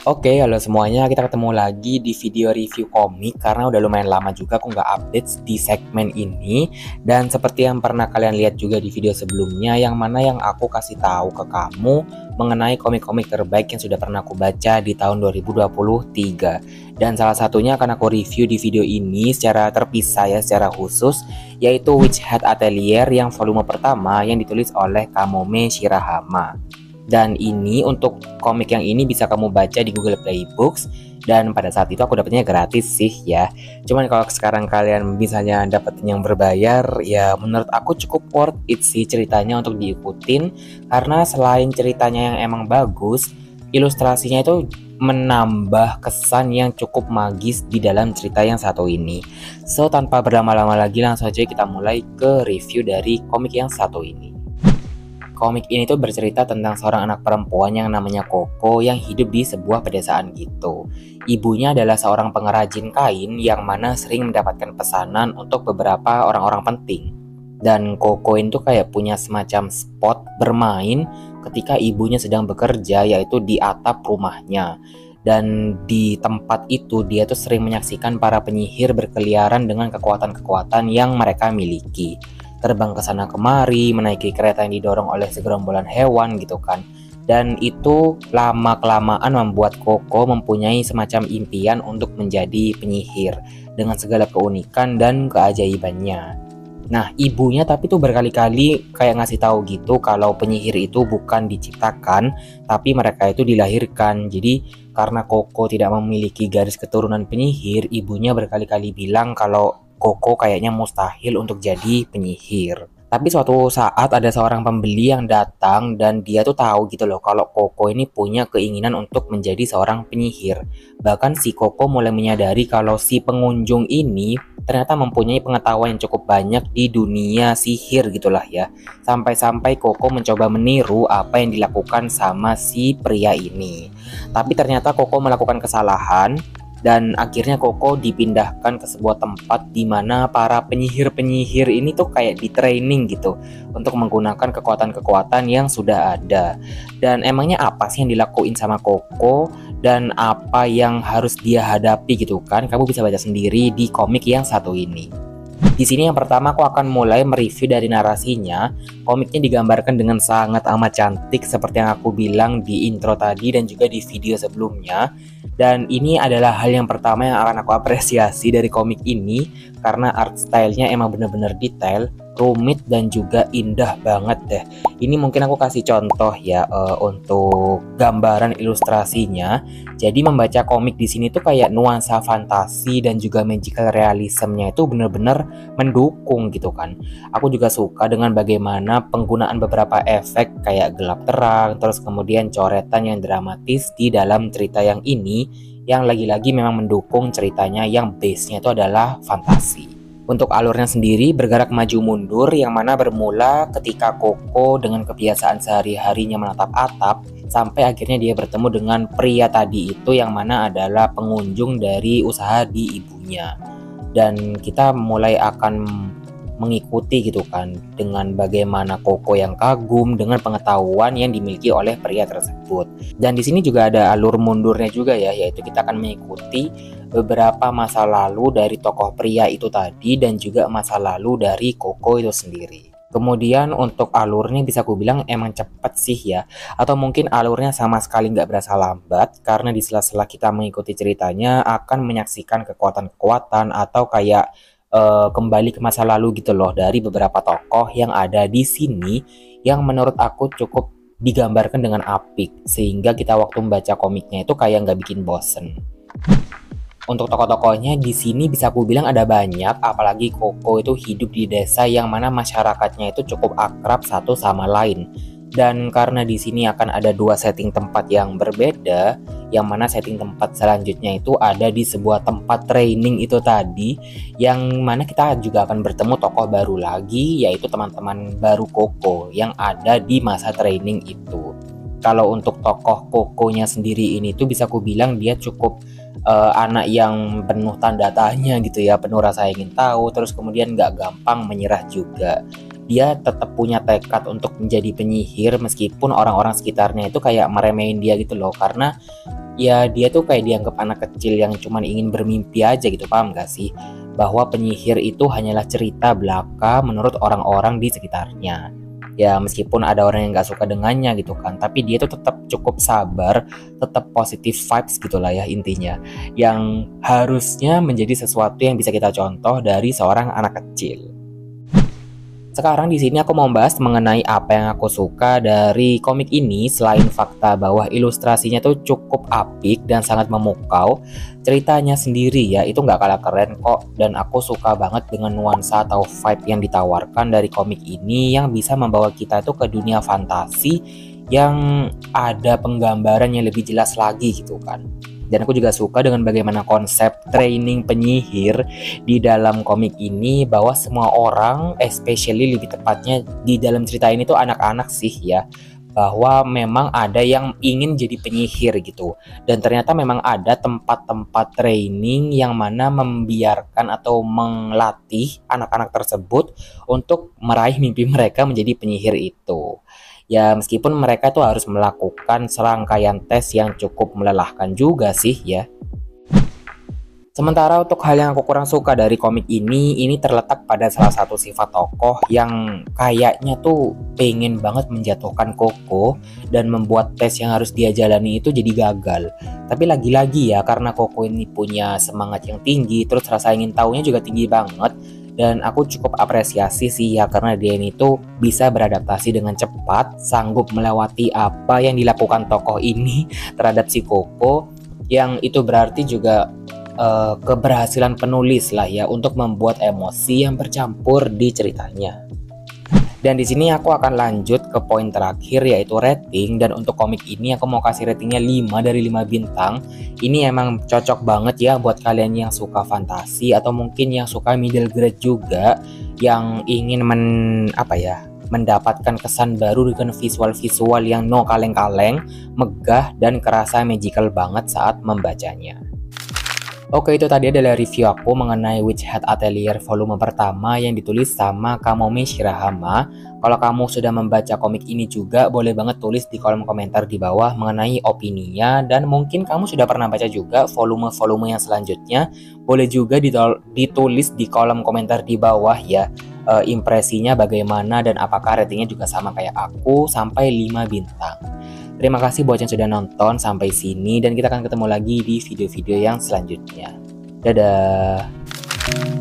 Oke, halo semuanya. Kita ketemu lagi di video review komik karena udah lumayan lama juga aku nggak update di segmen ini. Dan seperti yang pernah kalian lihat juga di video sebelumnya, yang mana yang aku kasih tahu ke kamu mengenai komik-komik terbaik yang sudah pernah aku baca di tahun 2023. Dan salah satunya akan aku review di video ini secara terpisah ya, secara khusus, yaitu Witch Hat Atelier yang volume pertama yang ditulis oleh Kamome Shirahama. Dan ini untuk komik yang ini bisa kamu baca di Google Play Books, dan pada saat itu aku dapetnya gratis sih ya. Cuman kalau sekarang kalian misalnya dapetin yang berbayar, ya menurut aku cukup worth it sih ceritanya untuk diikutin. Karena selain ceritanya yang emang bagus, ilustrasinya itu menambah kesan yang cukup magis di dalam cerita yang satu ini. So tanpa berlama-lama lagi, langsung aja kita mulai ke review dari komik yang satu ini. Komik ini tuh bercerita tentang seorang anak perempuan yang namanya Koko yang hidup di sebuah pedesaan gitu. Ibunya adalah seorang pengrajin kain yang mana sering mendapatkan pesanan untuk beberapa orang-orang penting. Dan Koko itu kayak punya semacam spot bermain ketika ibunya sedang bekerja, yaitu di atap rumahnya. Dan di tempat itu dia tuh sering menyaksikan para penyihir berkeliaran dengan kekuatan-kekuatan yang mereka miliki. Terbang ke sana kemari, menaiki kereta yang didorong oleh segerombolan hewan gitu kan. Dan itu lama-kelamaan membuat Koko mempunyai semacam impian untuk menjadi penyihir dengan segala keunikan dan keajaibannya. Nah, ibunya tapi tuh berkali-kali kayak ngasih tahu gitu kalau penyihir itu bukan diciptakan, tapi mereka itu dilahirkan. Jadi karena Koko tidak memiliki garis keturunan penyihir, ibunya berkali-kali bilang kalau Koko kayaknya mustahil untuk jadi penyihir. Tapi suatu saat ada seorang pembeli yang datang dan dia tuh tahu gitu loh kalau Koko ini punya keinginan untuk menjadi seorang penyihir. Bahkan si Koko mulai menyadari kalau si pengunjung ini ternyata mempunyai pengetahuan yang cukup banyak di dunia sihir gitulah ya. Sampai-sampai Koko mencoba meniru apa yang dilakukan sama si pria ini. Tapi ternyata Koko melakukan kesalahan. Dan akhirnya Koko dipindahkan ke sebuah tempat di mana para penyihir-penyihir ini tuh kayak di training gitu untuk menggunakan kekuatan-kekuatan yang sudah ada. Dan emangnya apa sih yang dilakuin sama Koko dan apa yang harus dia hadapi gitu kan? Kamu bisa baca sendiri di komik yang satu ini. Di sini yang pertama aku akan mulai mereview dari narasinya. Komiknya digambarkan dengan sangat amat cantik seperti yang aku bilang di intro tadi dan juga di video sebelumnya. Dan ini adalah hal yang pertama yang akan aku apresiasi dari komik ini, karena art stylenya emang bener-bener detail, rumit dan juga indah banget deh. Ini mungkin aku kasih contoh ya untuk gambaran ilustrasinya. Jadi membaca komik di sini tuh kayak nuansa fantasi dan juga magical realismnya itu bener-bener mendukung gitu kan. Aku juga suka dengan bagaimana penggunaan beberapa efek kayak gelap terang, terus kemudian coretan yang dramatis di dalam cerita yang ini, yang lagi-lagi memang mendukung ceritanya yang base-nya itu adalah fantasi. Untuk alurnya sendiri bergerak maju mundur, yang mana bermula ketika Koko dengan kebiasaan sehari-harinya menatap atap sampai akhirnya dia bertemu dengan pria tadi itu yang mana adalah pengunjung dari usaha di ibunya. Dan kita mulai akan mengikuti gitu kan dengan bagaimana Koko yang kagum dengan pengetahuan yang dimiliki oleh pria tersebut. Dan di sini juga ada alur mundurnya juga ya, yaitu kita akan mengikuti beberapa masa lalu dari tokoh pria itu tadi dan juga masa lalu dari Koko itu sendiri. Kemudian untuk alurnya bisa aku bilang emang cepet sih ya, atau mungkin alurnya sama sekali nggak berasa lambat, karena di sela-sela kita mengikuti ceritanya akan menyaksikan kekuatan-kekuatan atau kayak kembali ke masa lalu gitu loh dari beberapa tokoh yang ada di sini, yang menurut aku cukup digambarkan dengan apik sehingga kita waktu membaca komiknya itu kayak nggak bikin bosen. Untuk tokoh-tokohnya di sini bisa aku bilang ada banyak, apalagi Koko itu hidup di desa yang mana masyarakatnya itu cukup akrab satu sama lain. Dan karena di sini akan ada dua setting tempat yang berbeda, yang mana setting tempat selanjutnya itu ada di sebuah tempat training itu tadi, yang mana kita juga akan bertemu tokoh baru lagi, yaitu teman-teman baru Koko yang ada di masa training itu. Kalau untuk tokoh Kokonya sendiri ini tuh bisa aku bilang dia cukup anak yang penuh tanda tanya gitu ya, penuh rasa ingin tahu, terus kemudian gak gampang menyerah juga. Dia tetap punya tekad untuk menjadi penyihir meskipun orang-orang sekitarnya itu kayak meremehin dia gitu loh, karena ya dia tuh kayak dianggap anak kecil yang cuman ingin bermimpi aja gitu, paham gak sih? Bahwa penyihir itu hanyalah cerita belaka menurut orang-orang di sekitarnya. Ya meskipun ada orang yang gak suka dengannya gitu kan, tapi dia tuh tetap cukup sabar, tetap positive vibes gitulah ya intinya. Yang harusnya menjadi sesuatu yang bisa kita contoh dari seorang anak kecil. Sekarang di sini aku mau bahas mengenai apa yang aku suka dari komik ini. Selain fakta bahwa ilustrasinya tuh cukup apik dan sangat memukau, ceritanya sendiri ya itu nggak kalah keren kok. Dan aku suka banget dengan nuansa atau vibe yang ditawarkan dari komik ini yang bisa membawa kita tuh ke dunia fantasi yang ada penggambaran yang lebih jelas lagi gitu kan. Dan aku juga suka dengan bagaimana konsep training penyihir di dalam komik ini, bahwa semua orang, especially lebih tepatnya di dalam cerita ini tuh anak-anak sih ya, bahwa memang ada yang ingin jadi penyihir gitu. Dan ternyata memang ada tempat-tempat training yang mana membiarkan atau melatih anak-anak tersebut untuk meraih mimpi mereka menjadi penyihir itu. Ya meskipun mereka tuh harus melakukan serangkaian tes yang cukup melelahkan juga sih ya. Sementara untuk hal yang aku kurang suka dari komik ini terletak pada salah satu sifat tokoh yang kayaknya tuh pengen banget menjatuhkan Koko dan membuat tes yang harus dia jalani itu jadi gagal. Tapi lagi-lagi ya, karena Koko ini punya semangat yang tinggi, terus rasa ingin tahunya juga tinggi banget. Dan aku cukup apresiasi sih ya, karena dia ini tuh bisa beradaptasi dengan cepat, sanggup melewati apa yang dilakukan tokoh ini terhadap si Koko, yang itu berarti juga keberhasilan penulis lah ya untuk membuat emosi yang bercampur di ceritanya. Dan di sini aku akan lanjut ke poin terakhir, yaitu rating. Dan untuk komik ini aku mau kasih ratingnya 5 dari 5 bintang. Ini emang cocok banget ya buat kalian yang suka fantasi atau mungkin yang suka middle grade juga, yang ingin mendapatkan kesan baru dengan visual-visual yang no kaleng-kaleng, megah dan kerasa magical banget saat membacanya. Oke, itu tadi adalah review aku mengenai Witch Hat Atelier volume pertama yang ditulis sama Kamome Shirahama. Kalau kamu sudah membaca komik ini juga, boleh banget tulis di kolom komentar di bawah mengenai opininya. Dan mungkin kamu sudah pernah baca juga volume-volume yang selanjutnya. Boleh juga ditulis di kolom komentar di bawah ya, impresinya bagaimana dan apakah ratingnya juga sama kayak aku sampai 5 bintang. Terima kasih buat yang sudah nonton sampai sini, dan kita akan ketemu lagi di video-video yang selanjutnya. Dadah!